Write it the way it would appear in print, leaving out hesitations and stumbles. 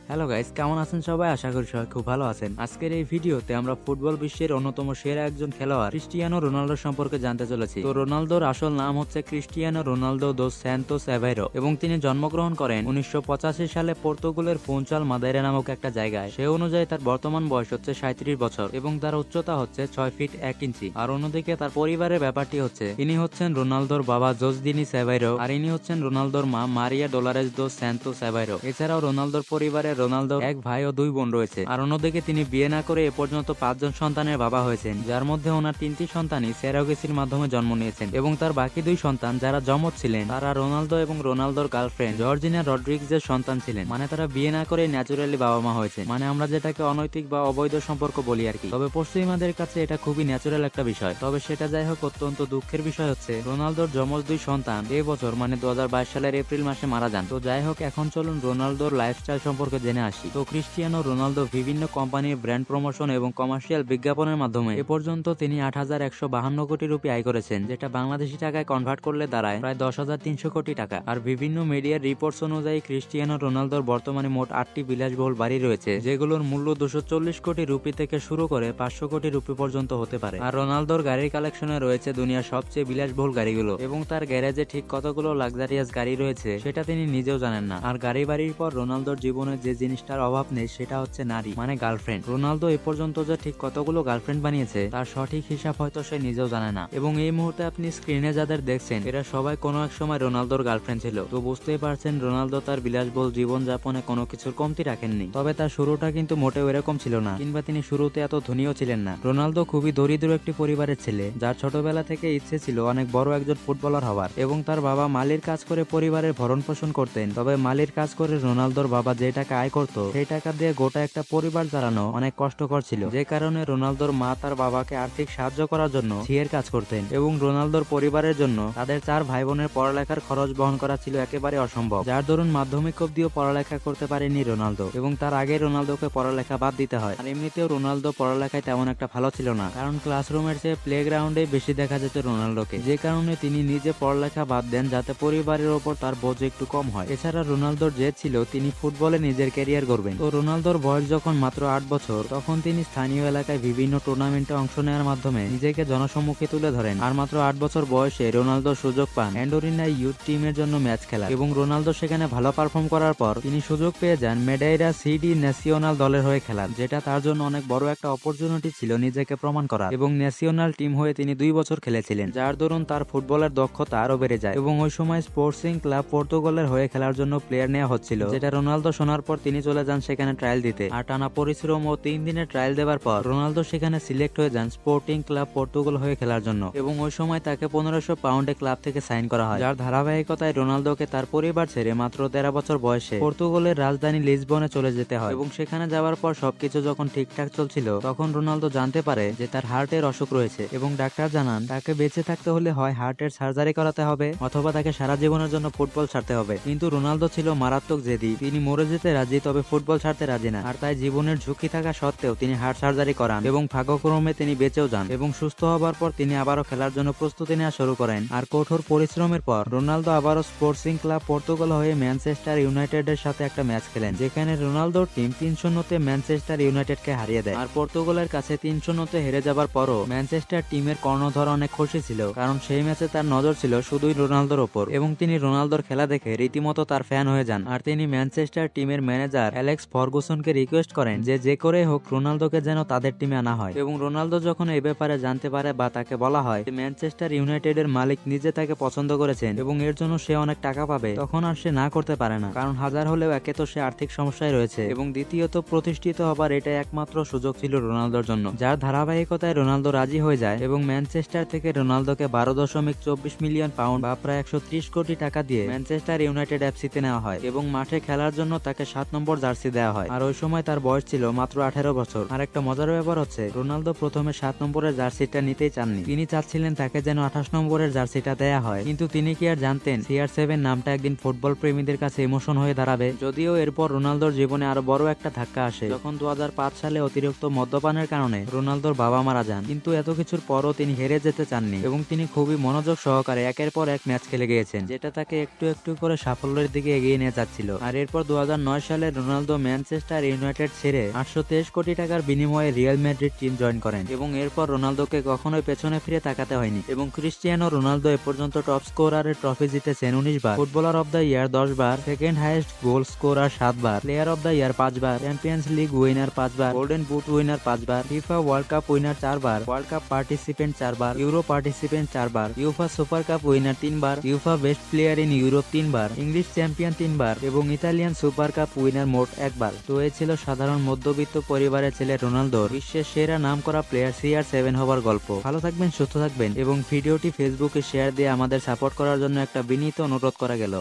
Hello guys, কেমন আছেন সবাই? আশা করি সবাই খুব ভালো আছেন। আজকের এই ভিডিওতে আমরা ফুটবল বিশ্বের অন্যতম সেরা একজন খেলোয়াড় ক্রিস্টিয়ানো রোনালদো সম্পর্কে জানতে চলেছি। তো রোনালদোর আসল নাম হচ্ছে ক্রিস্টিয়ানো রোনালদো দোস স্যান্টোস অ্যাভেইরো এবং তিনি জন্মগ্রহণ করেন 1985 সালে পর্তুগালের ফুনচাল মাদেইরা নামক একটা জায়গায়। সে অনুযায়ী তার বর্তমান বয়স হচ্ছে 37 বছর এবং তার উচ্চতা হচ্ছে 6 ফিট 1 ইঞ্চি। আর অন্যদিকে তার পরিবারের ব্যাপারটি হচ্ছে ইনি হচ্ছেন রোনালদোর বাবা জোসদিনি অ্যাভেইরো আর ইনি হচ্ছেন রোনালদোর মা মারিয়া ডোলারেস দোস স্যান্টোস অ্যাভেইরো। এছাড়াও রোনালদোর পরিবারে রোনালদো এক ভাই ও 2 বোন রয়েছে। আর অন্যদিকে তিনি বিয়ে না করে এ পর্যন্ত 5 জন সন্তানের বাবা হয়েছেন, যার মধ্যে ওনার 3টি সন্তানই সেরাগেসির মাধ্যমে জন্ম নিয়েছেন এবং তার বাকি 2 সন্তান যারা যমজ ছিলেন তারা রোনালদো এবং রোনালদোর গার্লফ্রেন্ড জর্জিনা রড্রিগেজের সন্তান ছিলেন। মানে তারা বিয়ে না করে ন্যাচুরালি বাবা মা হয়েছে, মানে আমরা যেটাকে অনৈতিক বা অবৈধ সম্পর্ক বলি আর কি। তবে পশ্চিমাদের কাছে এটা খুবই ন্যাচুরাল একটা বিষয়। তবে সেটা যাই হোক, অত্যন্ত দুঃখের বিষয় হচ্ছে রোনালদোর যমজ 2 সন্তান এই বছর মানে 2022 সালের এপ্রিল মাসে মারা যান। তো যাই হোক, এখন চলুন রোনালদোর লাইফস্টাইল সম্পর্কে জেনে আসি। তো ক্রিস্টিয়ানো রোনালদো বিভিন্ন কোম্পানির ব্র্যান্ড প্রমোশন এবং কমার্শিয়াল বিজ্ঞাপনের মাধ্যমে এ পর্যন্ত তিনি 8,152 কোটি রুপি আয় করেছেন, যেটা বাংলাদেশি টাকায় কনভার্ট করলে দাঁড়ায় প্রায় 10,300 কোটি টাকা। আর বিভিন্ন মিডিয়ার রিপোর্টস অনুযায়ী ক্রিস্টিয়ানো রোনালদোর বর্তমানে মোট 8টি বিলাসবহুল বাড়ি রয়েছে, যেগুলোর মূল্য 240 কোটি রুপি থেকে শুরু করে 500 কোটি রুপি পর্যন্ত হতে পারে। আর রোনালদোর গাড়ির কালেকশনে রয়েছে দুনিয়ার সবচেয়ে বিলাসবহুল গাড়িগুলো এবং তার গ্যারেজে ঠিক কতগুলো লাক্সারিয়াস গাড়ি রয়েছে সেটা তিনি নিজেও জানেন না। আর গাড়ি বাড়ির পর রোনালদোর জীবনে যে জিনিসটার অভাব নেই সেটা হচ্ছে নারী, মানে গার্লফ্রেন্ড। রোনালদো এ পর্যন্ত যে ঠিক কতগুলো গার্লফ্রেন্ড বানিয়েছে তার সঠিক হিসাব হয়তো সে নিজেও জানে না। এবং এই মুহূর্তে আপনি স্ক্রিনে যাদের দেখছেন এরা সবাই কোনো এক সময় রোনালদোর গার্লফ্রেন্ড ছিল। তো বুঝতেই পারছেন রোনালদো তার বিলাসবহুল জীবন যাপনে কোনো কিছুর কমতি রাখেননি। তবে তার শুরুটা কিন্তু মোটেও এরকম ছিল না, কিংবা তিনি শুরুতে এত ধনীও ছিলেন না। রোনালদো খুবই দরিদ্র একটি পরিবারের ছেলে, যার ছোটবেলা থেকে ইচ্ছে ছিল অনেক বড় একজন ফুটবলার হওয়ার। এবং তার বাবা মালির কাজ করে পরিবারের ভরণ পোষণ করতেন। তবে মালির কাজ করে রোনালদোর বাবা যে টাকা আয় করতো সেই টাকা দিয়ে গোটা একটা পরিবার চালানো অনেক কষ্টকর ছিল, যে কারণে রোনালদোর মা তার বাবাকে আর্থিক সাহায্য করার জন্য ঝিয়ের কাজ করতেন। এবং রোনালদোর পরিবারের জন্য তাদের 4 ভাই বোনের পড়ালেখার খরচ বহন করা ছিল একেবারে অসম্ভব, যার দরুন মাধ্যমিক অবধিও পড়ালেখা করতে পারেনি রোনালদো এবং তার আগে রোনালদোকে পড়ালেখা বাদ দিতে হয়। আর এমনিতেও রোনালদো পড়ালেখায় তেমন একটা ভালো ছিল না, কারণ ক্লাসরুমের চেয়ে প্লেগ্রাউন্ডে বেশি দেখা যেত রোনালদোকে, যে কারণে তিনি নিজে পড়ালেখা বাদ দেন যাতে পরিবারের ওপর তার বোঝ একটু কম হয়। এছাড়া রোনালদোর জেদ ছিল তিনি ফুটবলে নিজের ক্যারিয়ার গড়বেন। তো রোনালদোর বয়স যখন মাত্র 8 বছর তখন তিনি স্থানীয় এলাকায় বিভিন্ন টুর্নামেন্টে অংশ নেওয়ার মাধ্যমে নিজেকে জনসম্মুখে তুলে ধরেন। আর মাত্র 8 বছর বয়সে রোনালদো সুযোগ পান অ্যান্ডোরিনা ইউথ টিমের জন্য ম্যাচ খেলা এবং রোনালদো সেখানে ভালো পারফর্ম করার পর তিনি সুযোগ পেয়ে যান মেডেইরা সিডি ন্যাশনাল দলের হয়ে খেলার, যেটা তার জন্য অনেক বড় একটা অপরচুনিটি ছিল নিজেকে প্রমাণ করার। এবং ন্যাশনাল টিম হয়ে তিনি 2 বছর খেলেছিলেন, যার দরুন তার ফুটবলের দক্ষতা আরো বেড়ে যায়। এবং ওই সময় স্পোর্টিং ক্লাব পর্তুগালের হয়ে খেলার জন্য প্লেয়ার নেওয়া হচ্ছিল, যেটা রোনালদো শোনার পর তিনি চলে যান সেখানে ট্রায়াল দিতে। আর টানা পরিশ্রম ও 3 দিনের ট্রায়াল দেওয়ার পর রোনালদো সেখানে সিলেক্ট হয়ে যান স্পোর্টিং ক্লাব পর্তুগাল হয়ে খেলার জন্য। এবং ওই সময় তাকে 1500 পাউন্ডে ক্লাব থেকে সাইন করা হয়, যার ধারাবাহিকতায় রোনালদোকে তার পরিবার ছেড়ে মাত্র 13 বছর বয়সে পর্তুগালের রাজধানী লিসবনে চলে যেতে হয়। এবং সেখানে যাওয়ার পর সবকিছু যখন ঠিকঠাক চলছিল তখন রোনালদো জানতে পারে যে তার হার্টের অসুখ রয়েছে এবং ডাক্তার জানান তাকে বেঁচে থাকতে হলে হয় হার্টের সার্জারি করাতে হবে অথবা তাকে সারা জীবনের জন্য ফুটবল ছাড়তে হবে। কিন্তু রোনালদো ছিল মারাত্মক জেদি, তিনি মরে যেতে রাজি তবে ফুটবল ছাড়তে রাজি না। আর তাই জীবনের ঝুঁকি থাকা সত্ত্বেও তিনি হার্ট সার্জারি করান এবং ভাগ্যক্রমে তিনি বেঁচেও যান। এবং সুস্থ হবার পর তিনি আবারও খেলার জন্য প্রস্তুতি নেওয়া শুরু করেন। আর কঠোর পরিশ্রমের পর রোনালদো আবারও স্পোর্টিং ক্লাব পর্তুগাল হয়ে ম্যানচেস্টার ইউনাইটেডের সাথে একটা ম্যাচ খেলেন, যেখানে রোনালদোর টিম 3-0 ম্যানচেস্টার ইউনাইটেডকে হারিয়ে দেয়। আর পর্তুগালের কাছে 3-0 হেরে যাবার পরও ম্যানচেস্টার টিমের কর্ণধর অনেক খুশি ছিল, কারণ সেই ম্যাচে তার নজর ছিল শুধুই রোনালদোর ওপর এবং তিনি রোনালদোর খেলা দেখে রীতিমতো তার ফ্যান হয়ে যান। আর তিনি ম্যানচেস্টার টিমের ম্যানেজার অ্যালেক্স ফার্গুসনকে রিকোয়েস্ট করেন যে করে হোক রোনালদোকে যেন তাদের টিমে আনা হয়। এবং রোনালদো যখন এই ব্যাপারে জানতে পারে বা তাকে বলা হয় ম্যানচেস্টার ইউনাইটেডের মালিক নিজে তাকে পছন্দ করেছেন এবং এর জন্য সে অনেক টাকা পাবে, তখন আর সে না করতে পারে না, কারণ হাজার হলেও একে তো সে আর্থিক সমস্যায় রয়েছে এবং দ্বিতীয়ত প্রতিষ্ঠিত হবার এটাই একমাত্র সুযোগ ছিল রোনালদোর জন্য, যার ধারাবাহিকতায় রোনালদো রাজি হয়ে যায় এবং ম্যানচেস্টার থেকে রোনালদোকে 12.24 মিলিয়ন পাউন্ড বা প্রায় 130 কোটি টাকা দিয়ে ম্যানচেস্টার ইউনাইটেড এফসিতে নেওয়া হয় এবং মাঠে খেলার জন্য তাকে 7 নম্বর জার্সি দেওয়া হয়। আর ওই সময় তার বয়স ছিল মাত্র 18 বছর। আর একটা মজার ব্যাপার হচ্ছে রোনালদো প্রথমে 7 নম্বরের জার্সিটা নিতেই চাননি, তিনি চাচ্ছিলেন তাকে যেন 28 নম্বরের জার্সিটা দেয়া হয়। কিন্তু তিনি কি আর জানতেন CR7 নামটা একদিন ফুটবল প্রেমীদের কাছে ইমোশন হয়ে দাঁড়াবে। যদিও এরপর রোনালদোর জীবনে আরো বড় একটা ধাক্কা আসে যখন 2005 সালে অতিরিক্ত মদ্যপানের কারণে রোনালদোর বাবা মারা যান। কিন্তু এত কিছুর পরও তিনি হেরে যেতে চাননি এবং তিনি খুবই মনোযোগ সহকারে একের পর এক ম্যাচ খেলে গিয়েছেন, যেটা তাকে একটু একটু করে সাফল্যের দিকে এগিয়ে নিয়ে যাচ্ছিল। আর এরপর 2009 সালে সালে রোনালদো ম্যানচেস্টার ইউনাইটেড ছেড়ে 823 কোটি টাকার বিনিময়ে রিয়াল ম্যাড্রিড টিম জয়েন করেন এবং এরপর রোনালদোকে কখনোই পেছনে ফিরে তাকাতে হয়নি। এবং ক্রিস্টিয়ানো রোনালদো এ পর্যন্ত টপ স্কোরারের ট্রফি জিতেছেন 19 বার, ফুটবলার অব দ্য ইয়ার 10 বার, সেকেন্ড হাইয়েস্ট গোল স্কোরার 7 বার, প্লেয়ার অব দ্য ইয়ার 5 বার, চ্যাম্পিয়ন্স লিগ উইনার 5 বার, গোল্ডেন বুট উইনার 5 বার, ফিফা ওয়ার্ল্ড কাপ উইনার 4 বার, ওয়ার্ল্ড কাপ পার্টিসিপেন্ট 4 বার, ইউরো পার্টিসিপেন্ট 4 বার, ইউফা সুপার কাপ উইনার 3 বার, UEFA best player in Europe 3 বার, English champion 3 বার এবং ইতালিয়ান সুপার কাপ উইনার মোট 1 বার। তো এই ছিল সাধারণ মধ্যবিত্ত পরিবারের ছেলে রোনালদোর বিশ্বের সেরা নামকরা প্লেয়ার CR7 হবার গল্প। ভালো থাকবেন, সুস্থ থাকবেন এবং ভিডিওটি ফেসবুকে শেয়ার দিয়ে আমাদের সাপোর্ট করার জন্য একটা বিনীত অনুরোধ করা গেল।